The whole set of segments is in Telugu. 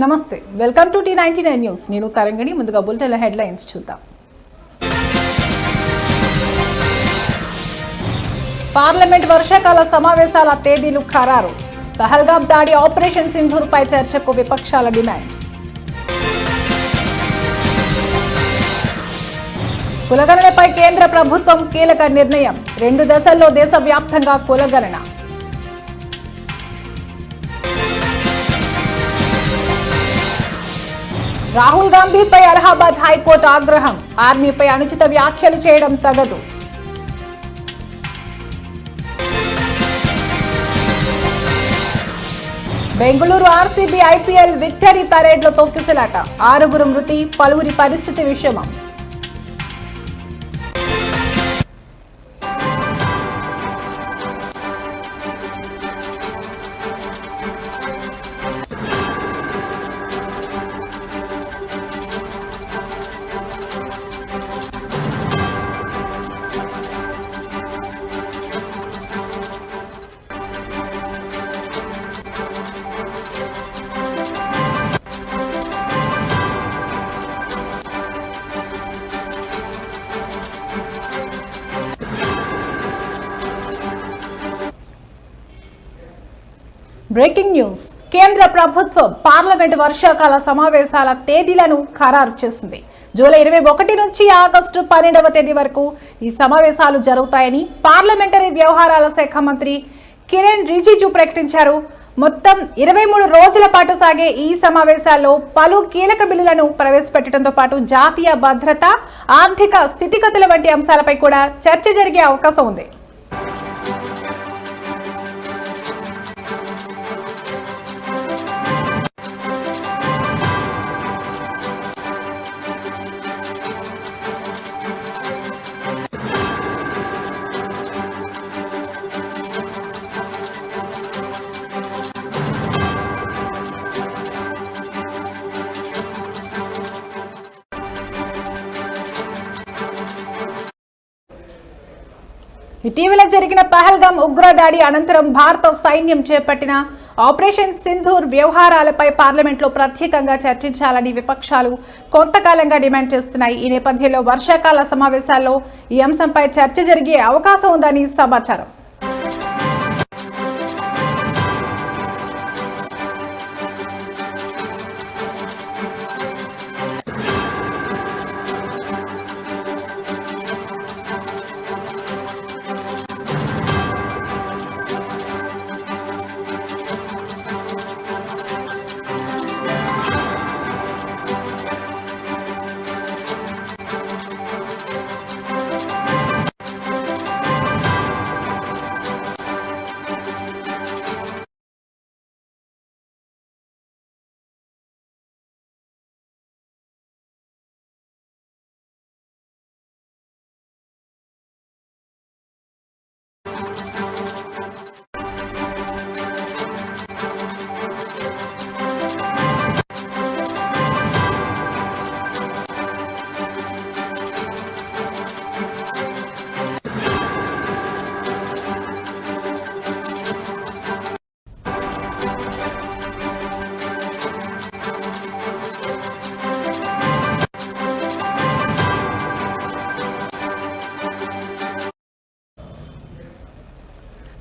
నమస్తే, వెల్కమ్ టు T99 న్యూస్. నేను తరంగిణి. ముందుగా బులెటిన్ హెడ్లైన్స్ చూద్దాం. పార్లమెంట్ వర్షాకాల సమావేశాల తేదీలు ఖరారు. పహల్గామ్ దాడి, ఆపరేషన్ సింధూర్ పై చర్చకు విపక్షాల డిమాండ్. కులగణనపై కేంద్ర ప్రభుత్వం కీలక నిర్ణయం. 2 దశల్లో దేశవ్యాప్తంగా కులగణన. రాహుల్ గాంధీపై అలహాబాద్ హైకోర్టు ఆగ్రహం. ఆర్మీపై అనుచిత వ్యాఖ్యలు చేయడం తగదు. బెంగళూరు ఆర్సీబీ ఐపీఎల్ విక్టరీ పరేడ్లో తొక్కిసలాట. 6 మృతి, పలువురి పరిస్థితి విషమం. Breaking news. కేంద్ర ప్రభుత్వం పార్లమెంట్ వర్షాకాల సమావేశాల తేదీలను ఖరారు చేసింది. జూలై 21 నుంచి ఆగస్టు 12వ తేదీ వరకు ఈ సమావేశాలు జరుగుతాయని పార్లమెంటరీ వ్యవహారాల శాఖ మంత్రి కిరణ్ రిజిజు ప్రకటించారు. మొత్తం 23 రోజుల పాటు సాగే ఈ సమావేశాల్లో పలు కీలక బిల్లులను ప్రవేశపెట్టడంతో పాటు జాతీయ భద్రత, ఆర్థిక స్థితిగతుల వంటి అంశాలపై కూడా చర్చ జరిగే అవకాశం ఉంది. ఇటీవల జరిగిన పహల్గామ్ ఉగ్రదాడి అనంతరం భారత సైన్యం చేపట్టిన ఆపరేషన్ సింధూర్ వ్యవహారాలపై పార్లమెంట్లో ప్రత్యేకంగా చర్చించాలని విపక్షాలు కొంతకాలంగా డిమాండ్ చేస్తున్నాయి. ఈ నేపథ్యంలో వర్షాకాల సమావేశాల్లో ఈ అంశంపై చర్చ జరిగే అవకాశం ఉందని సమాచారం.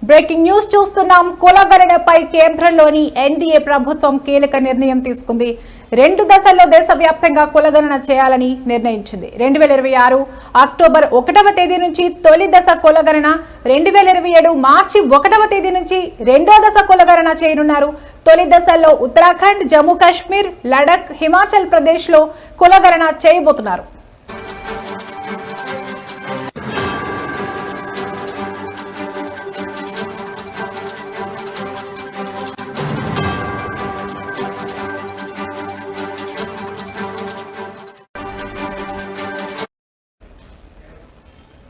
బ్రేకింగ్ న్యూస్ చూస్తున్నాం. కులగణనపై కేంద్రంలోని ఎన్డీఏ ప్రభుత్వం కీలక నిర్ణయం తీసుకుంది. 2 దశల్లో దేశవ్యాప్తంగా కులగణన చేయాలని నిర్ణయించింది. 2026 అక్టోబర్ 1వ తేదీ నుంచి తొలి దశ కులగణన, 2027 మార్చి 1వ తేదీ నుంచి 2వ దశ కులగణన చేయనున్నారు. తొలి దశల్లో ఉత్తరాఖండ్, జమ్మూ కాశ్మీర్, లడఖ్, హిమాచల్ ప్రదేశ్ లో కులగణన చేయబోతున్నారు.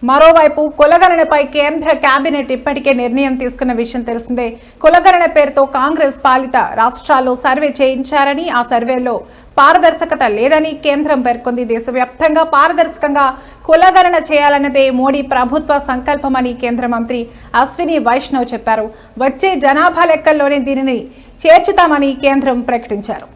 మరోవైపు కులగణనపై కేంద్ర కేబినెట్ ఇప్పటికే నిర్ణయం తీసుకున్న విషయం తెలిసిందే. కులగణన పేరుతో కాంగ్రెస్ పాలిత రాష్ట్రాల్లో సర్వే చేయించారని, ఆ సర్వేలో పారదర్శకత లేదని కేంద్రం పేర్కొంది. దేశవ్యాప్తంగా పారదర్శకంగా కులగణన చేయాలన్నదే మోడీ ప్రభుత్వ సంకల్పమని కేంద్ర మంత్రి అశ్విని వైష్ణవ్ చెప్పారు. వచ్చే జనాభా లెక్కల్లోనే దీనిని చేర్చుతామని కేంద్రం ప్రకటించారు.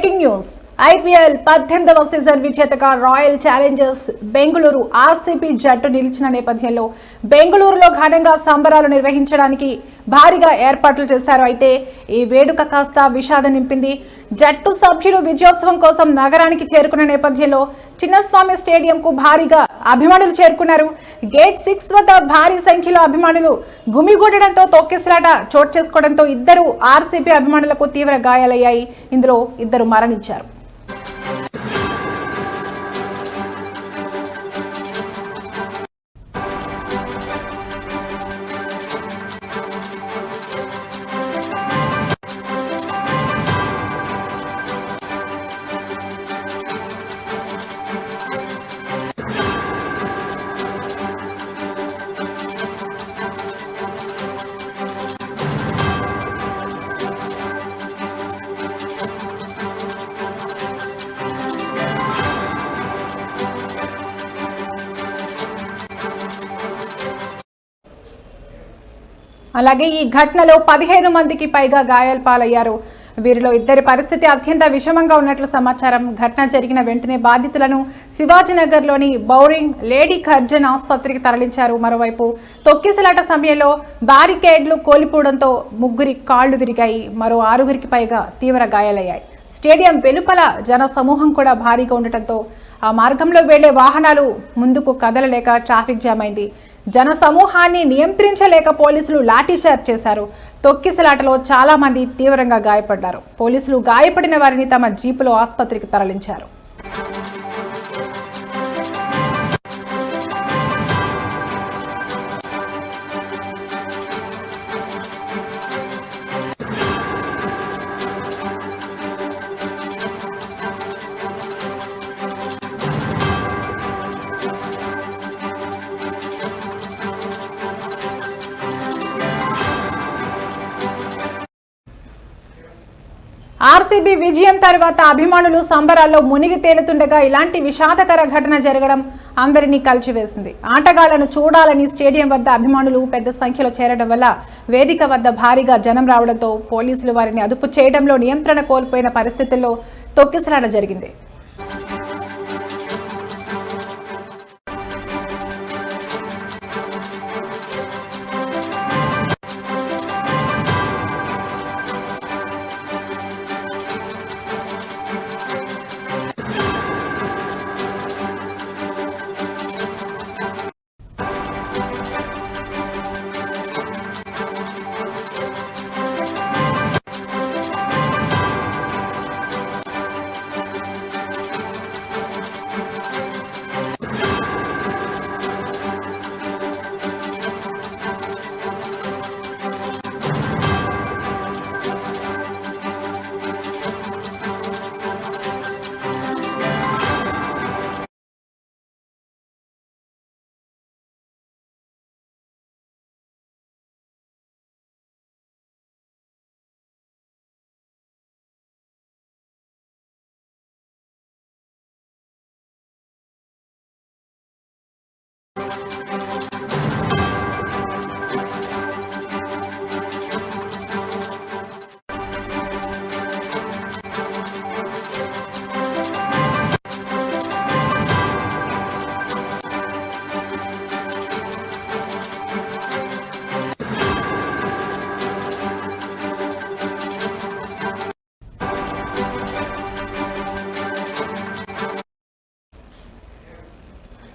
Breaking news. ఐపీఎల్ 18వ సీజన్ విజేతగా రాయల్ ఛాలెంజర్స్ బెంగళూరు ఆర్సీబీ జట్టు నిలిచిన నేపథ్యంలో బెంగళూరులో ఘనంగా సంబరాలు నిర్వహించడానికి భారీగా ఏర్పాట్లు చేశారు. అయితే ఈ వేడుక కాస్త విషాదం నింపింది. జట్టు సభ్యులు విజయోత్సవం కోసం నగరానికి చేరుకున్న నేపథ్యంలో చిన్నస్వామి స్టేడియంకు భారీగా అభిమానులు చేరుకున్నారు. గేట్ 6 వద్ద భారీ సంఖ్యలో అభిమానులు గుమిగూడడంతో తొక్కిసలాట చోటు చేసుకోవడంతో ఇద్దరు ఆర్సీబీ అభిమానులకు తీవ్ర గాయాలయ్యాయి. ఇందులో ఇద్దరు మరణించారు. అలాగే ఈ ఘటనలో 15 మందికి పైగా గాయాల పాలయ్యారు. వీరిలో ఇద్దరి పరిస్థితి అత్యంత విషమంగా ఉన్నట్లు సమాచారం. ఘటన జరిగిన వెంటనే బాధితులను శివాజీనగర్లోని బౌరింగ్ లేడీ కర్జన్ ఆసుపత్రికి తరలించారు. మరోవైపు తొక్కిసలాట సమయంలో బారికేడ్లు కోల్పోవడంతో ముగ్గురి కాళ్లు విరిగాయి. మరో 6గురికి పైగా తీవ్ర గాయాలయ్యాయి. స్టేడియం వెలుపల జన సమూహం కూడా భారీగా ఉండటంతో ఆ మార్గంలో వెళ్లే వాహనాలు ముందుకు కదలలేక ట్రాఫిక్ జామ్ అయింది. జన సమూహాన్ని నియంత్రించలేక పోలీసులు లాఠీచార్జ్ చేశారు. తొక్కిసలాటలో చాలా మంది తీవ్రంగా గాయపడ్డారు. పోలీసులు గాయపడిన వారిని తమ జీపులో ఆసుపత్రికి తరలించారు. ఆర్సీబీ విజయం తర్వాత అభిమానులు సంబరాల్లో మునిగి తేలుతుండగా ఇలాంటి విషాదకర ఘటన జరగడం అందరినీ కలిచివేసింది. ఆటగాళ్లను చూడాలని స్టేడియం వద్ద అభిమానులు పెద్ద సంఖ్యలో చేరడం వల్ల వేదిక వద్ద భారీగా జనం రావడంతో పోలీసులు వారిని అదుపు చేయడంలో నియంత్రణ కోల్పోయిన పరిస్థితుల్లో తొక్కిసలాట జరిగింది.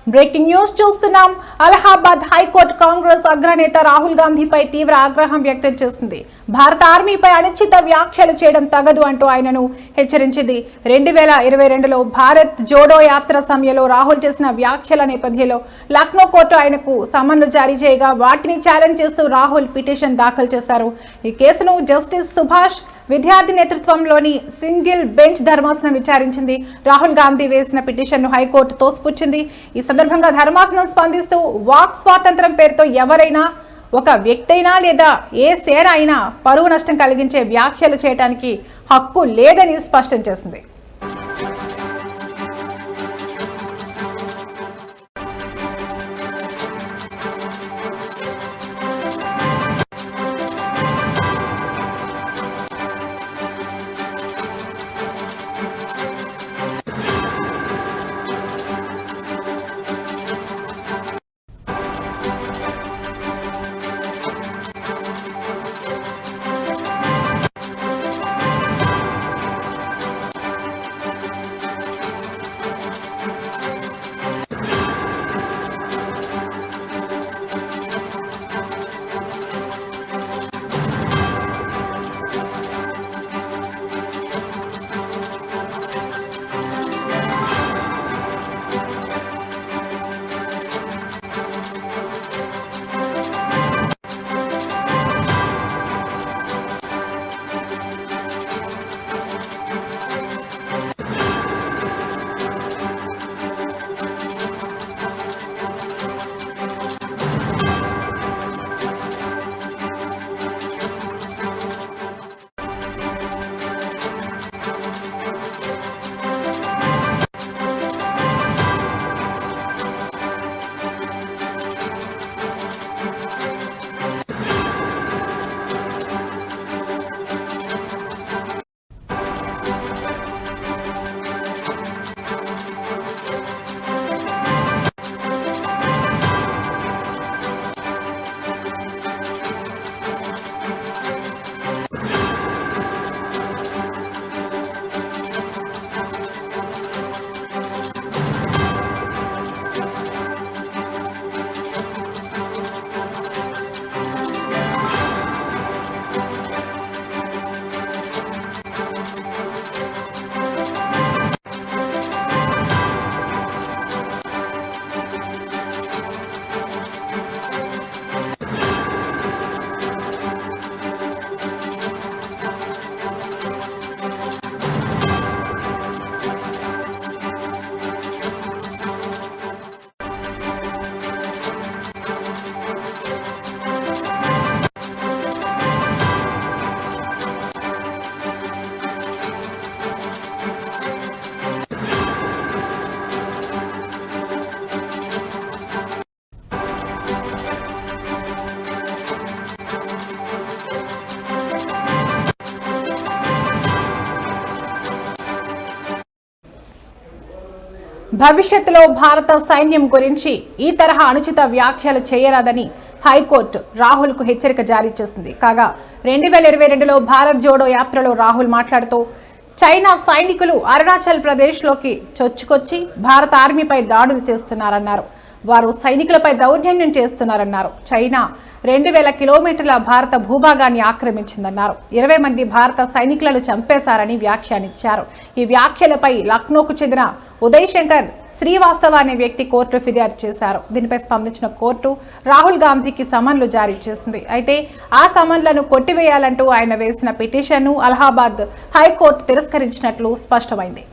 బ్రేకింగ్ న్యూస్ చూస్తున్నాం. అలహాబాద్ హైకోర్టు కాంగ్రెస్ అగ్రనేత రాహుల్ గాంధీపై తీవ్ర ఆగ్రహం వ్యక్తం చేసింది. భారత ఆర్మీపై అనుచిత వ్యాఖ్యలు చేయడం తగదు అంటూ ఆయనను హెచ్చరించింది. 2022లో భారత్ జోడో యాత్ర సమయంలో రాహుల్ చేసిన వ్యాఖ్యల నేపథ్యంలో లక్నో కోర్టు ఆయనకు సమన్లు జారీ చేయగా వాటిని ఛాలెంజ్ చేస్తూ రాహుల్ పిటిషన్ దాఖలు చేశారు. ఈ కేసును జస్టిస్ సుభాష్ విద్యార్థి నేతృత్వంలోని సింగిల్ బెంచ్ ధర్మాసనం విచారించింది. రాహుల్ గాంధీ వేసిన పిటిషన్ను హైకోర్టు తోసిపుచ్చింది. ఈ సందర్భంగా ధర్మాసనం స్పందిస్తూ వాక్ స్వాతంత్రం పేరుతో ఎవరైనా ఒక వ్యక్తి అయినా లేదా ఏ సేన అయినా పరువు నష్టం కలిగించే వ్యాఖ్యలు చేయడానికి హక్కు లేదని స్పష్టం చేసింది. భవిష్యత్తులో భారత సైన్యం గురించి ఈ తరహా అనుచిత వ్యాఖ్యలు చేయరాదని హైకోర్టు రాహుల్ కు హెచ్చరిక జారీ చేసింది. కాగా 2022లో భారత్ జోడో యాత్రలో రాహుల్ మాట్లాడుతూ చైనా సైనికులు అరుణాచల్ ప్రదేశ్ లోకి చొచ్చుకొచ్చి భారత ఆర్మీపై దాడులు చేస్తున్నారన్నారు. వారు సైనికులపై దౌర్జన్యం చేస్తున్నారన్నారు. చైనా 2000 కిలోమీటర్ల భారత భూభాగాన్ని ఆక్రమించిందన్నారు. 20 మంది భారత సైనికులను చంపేశారని వ్యాఖ్యానించారు. ఈ వ్యాఖ్యలపై లక్నోకు చెందిన ఉదయ్ శంకర్ శ్రీవాస్తవ అనే వ్యక్తి కోర్టు ఫిర్యాదు చేశారు. దీనిపై స్పందించిన కోర్టు రాహుల్ గాంధీకి సమన్లు జారీ చేసింది. అయితే ఆ సమన్లను కొట్టివేయాలంటూ ఆయన వేసిన పిటిషన్ను అలహాబాద్ హైకోర్టు తిరస్కరించినట్లు స్పష్టమైంది.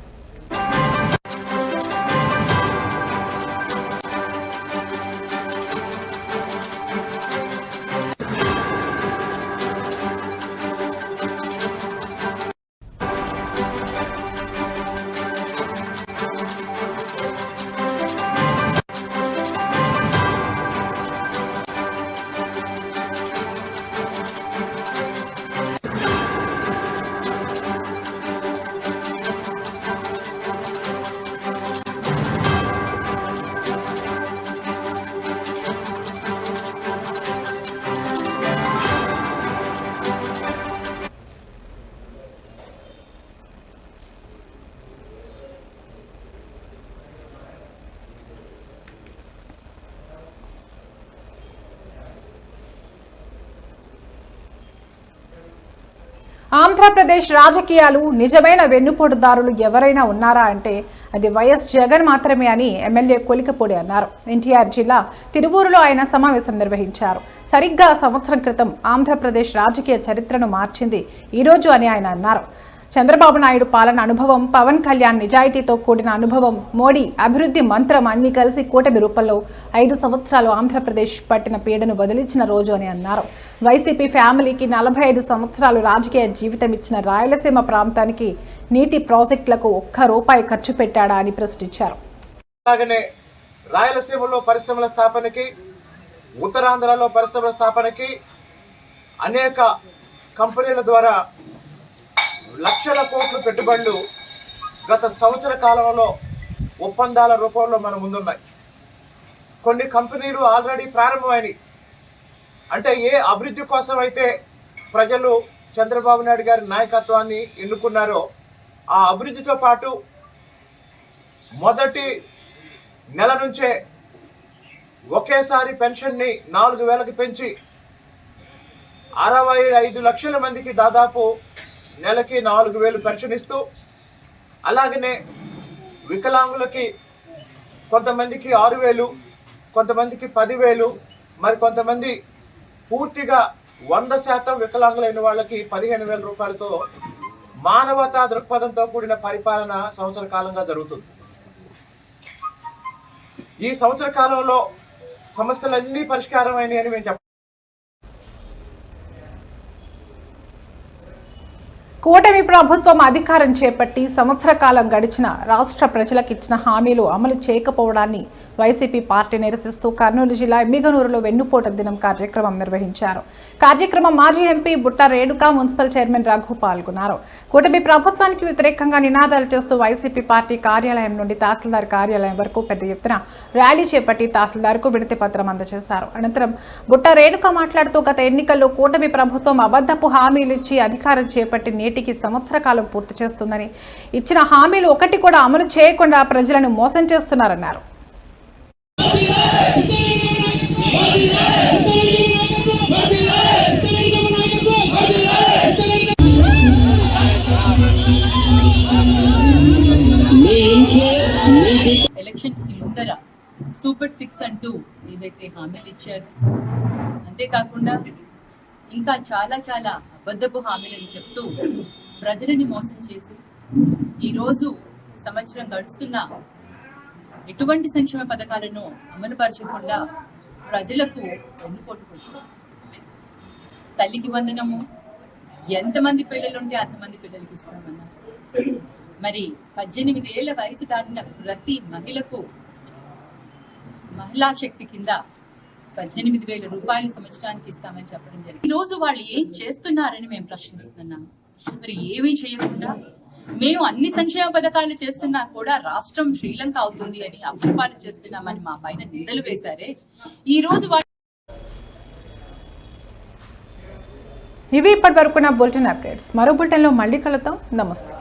ఆంధ్రప్రదేశ్ రాజకీయాలు నిజమైన వెన్నుపోటుదారులు ఎవరైనా ఉన్నారా అంటే అది వైఎస్ జగన్ మాత్రమే అని ఎమ్మెల్యే కొలికపూడి అన్నారు. ఎన్టీఆర్ జిల్లా తిరువూరులో ఆయన సమావేశం నిర్వహించారు. సరిగ్గా సంవత్సరం క్రితం ఆంధ్రప్రదేశ్ రాజకీయ చరిత్రను మార్చింది ఈ రోజు అని ఆయన అన్నారు. చంద్రబాబు నాయుడు పాలన అనుభవం, పవన్ కళ్యాణ్ నిజాయితీతో కూడిన అనుభవం, మోడీ అభివృద్ధి మంత్రం అన్ని కలిసి కూటమి రూపంలో 5 సంవత్సరాలు ఆంధ్రప్రదేశ్ పట్టిన పీడను వదిలించిన రోజు అని అన్నారు. వైసీపీ ఫ్యామిలీకి 45 సంవత్సరాలు రాజకీయ జీవితం ఇచ్చిన రాయలసీమ ప్రాంతానికి నీటి ప్రాజెక్టులకు ₹1 ఖర్చు పెట్టాడా అని ప్రశ్నించారు. అలాగనే రాయలసీమలో పరిశ్రమల స్థాపనకి, ఉత్తరాంధ్రలో పరిశ్రమల స్థాపనకి అనేక కంపెనీల ద్వారా లక్షల కోట్ల పెట్టుబడులు గత సంవత్సర కాలంలో ఒప్పందాల రూపంలో మన ముందున్నాయి. కొన్ని కంపెనీలు ఆల్రెడీ ప్రారంభమైనవి. అంటే ఏ అభివృద్ధి కోసం అయితే ప్రజలు చంద్రబాబు నాయుడు గారి నాయకత్వాన్ని ఎన్నుకున్నారో ఆ అభివృద్ధితో పాటు మొదటి నెల నుంచే ఒకేసారి పెన్షన్ని 4,000కి పెంచి 65 లక్షల మందికి దాదాపు నెలకి 4,000 పెన్షన్ ఇస్తూ, అలాగనే వికలాంగులకి కొంతమందికి 6,000, కొంతమందికి 10,000, మరి కొంతమంది పూర్తిగా 100% వికలాంగులైన వాళ్ళకి 15,000 రూపాయలతో మానవతా దృక్పథంతో కూడిన పరిపాలన సంవత్సర కాలంగా జరుగుతుంది. ఈ సంవత్సర కాలంలో సమస్యలన్నీ పరిష్కారమైనవి అని మేము చెప్పాలి. కూటమి ప్రభుత్వం అధికారం చేపట్టి సంవత్సర కాలం గడిచిన రాష్ట్ర ప్రజలకు ఇచ్చిన హామీలు అమలు చేయకపోవడాన్ని వైసీపీ పార్టీ నిరసిస్తూ కర్నూలు జిల్లా ఎమ్మిగనూరులో వెన్నుపోటు దినం కార్యక్రమం నిర్వహించారు. కార్యక్రమం మాజీ ఎంపీ బుట్ట రేణుక, మున్సిపల్ చైర్మన్ రఘు పాల్గొన్నారు. కూటమి ప్రభుత్వానికి వ్యతిరేకంగా నినాదాలు చేస్తూ వైసీపీ పార్టీ కార్యాలయం నుండి తహసీల్దార్ కార్యాలయం వరకు పెద్ద ఎత్తున ర్యాలీ చేపట్టి తహసీల్దార్కు వినతి పత్రం అందజేశారు. అనంతరం బుట్ట రేణుక మాట్లాడుతూ గత ఎన్నికల్లో కూటమి ప్రభుత్వం అబద్ధపు హామీలు ఇచ్చి అధికారం చేపట్టి నేటికి సంవత్సర కాలం పూర్తి చేస్తుందని, ఇచ్చిన హామీలు ఒకటి కూడా అమలు చేయకుండా ప్రజలను మోసం చేస్తున్నారన్నారు. ఎలక్షన్స్ కి ముందర సూపర్ 6 అంటూ ఏదైతే హామీలు ఇచ్చారు, అంతేకాకుండా ఇంకా చాలా చాలా అబద్ధపు హామీలను చెప్తూ ప్రజలని మోసం చేసి ఈరోజు సంవత్సరం గడుస్తున్న ఎటువంటి సంక్షేమ పథకాలను అమలుపరచకుండా ప్రజలకు వెన్నుపోటుకొచ్చారు. తల్లికి వందనము, ఎంతమంది పిల్లలుంటే అంతమంది పిల్లలకి ఇస్తామన్నారు. మరి 18 ఏళ్ల వయసు దాటిన ప్రతి మహిళకు మహిళా శక్తి కింద 18,000 రూపాయలు సంవత్సరానికి ఇస్తామని చెప్పడం జరిగింది. ఈ రోజు వాళ్ళు ఏం చేస్తున్నారని మేము ప్రశ్నిస్తున్నాము. మరి ఏమీ చేయకుండా మేము అన్ని సంక్షేమ పథకాలు చేస్తున్నా కూడా రాష్ట్రం శ్రీలంక అవుతుంది అని అప్రూపాలు చేస్తున్నామని మా పైన నిందలు వేశారే. ఈ రోజు ఇవి ఇప్పటి వరకు నా బులెటిన్ అప్డేట్స్. మరో బులెటిన్లో మళ్ళీ కలుద్దాం. నమస్తే.